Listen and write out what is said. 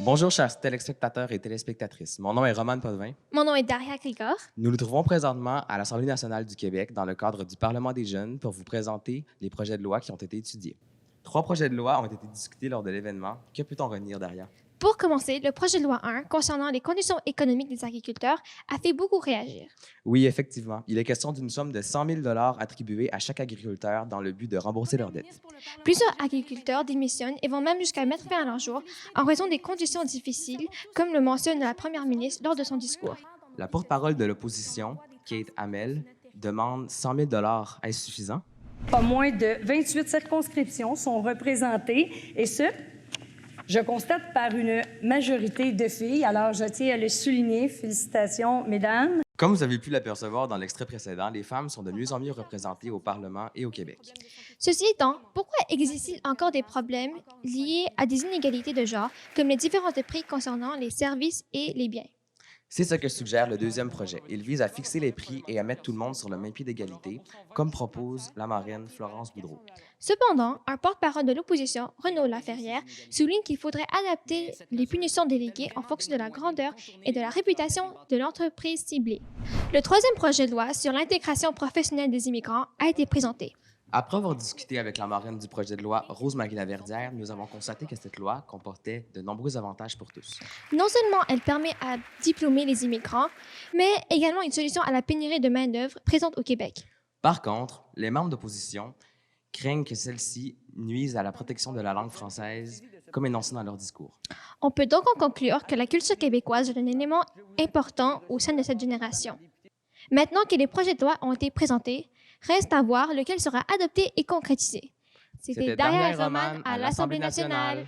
Bonjour, chers téléspectateurs et téléspectatrices. Mon nom est Romane Potvin. Mon nom est Daria Grigor. Nous nous trouvons présentement à l'Assemblée nationale du Québec dans le cadre du Parlement des jeunes pour vous présenter les projets de loi qui ont été étudiés. 3 projets de loi ont été discutés lors de l'événement. Que peut-on retenir, Daria? Pour commencer, le projet de loi 1 concernant les conditions économiques des agriculteurs a fait beaucoup réagir. Oui, effectivement. Il est question d'une somme de 100 000 attribuée à chaque agriculteur dans le but de rembourser leurs dettes. Plusieurs agriculteurs démissionnent et vont même jusqu'à mettre fin à leur jour en raison des conditions difficiles, comme le mentionne la première ministre lors de son discours. La porte-parole de l'opposition, Kate Hamel, demande 100 000 $. Est-ce suffisant? Pas moins de 28 circonscriptions sont représentées, et ce, je constate par une majorité de filles. Alors, je tiens à le souligner. Félicitations, mesdames. Comme vous avez pu l'apercevoir dans l'extrait précédent, les femmes sont de mieux en mieux représentées au Parlement et au Québec. Ceci étant, pourquoi existe-t-il encore des problèmes liés à des inégalités de genre, comme les différences de prix concernant les services et les biens? C'est ce que suggère le deuxième projet. Il vise à fixer les prix et à mettre tout le monde sur le même pied d'égalité, comme propose la marraine Florence Boudreau. Cependant, un porte-parole de l'opposition, Renaud Laferrière, souligne qu'il faudrait adapter les punitions déléguées en fonction de la grandeur et de la réputation de l'entreprise ciblée. Le troisième projet de loi sur l'intégration professionnelle des immigrants a été présenté. Après avoir discuté avec la marraine du projet de loi, Rose-Marie Laverdière, nous avons constaté que cette loi comportait de nombreux avantages pour tous. Non seulement elle permet à diplômer les immigrants, mais également une solution à la pénurie de main-d'œuvre présente au Québec. Par contre, les membres d'opposition craignent que celle-ci nuise à la protection de la langue française, comme énoncé dans leur discours. On peut donc en conclure que la culture québécoise est un élément important au sein de cette génération. Maintenant que les projets de loi ont été présentés, reste à voir lequel sera adopté et concrétisé. C'était Daria et Romane à l'Assemblée nationale.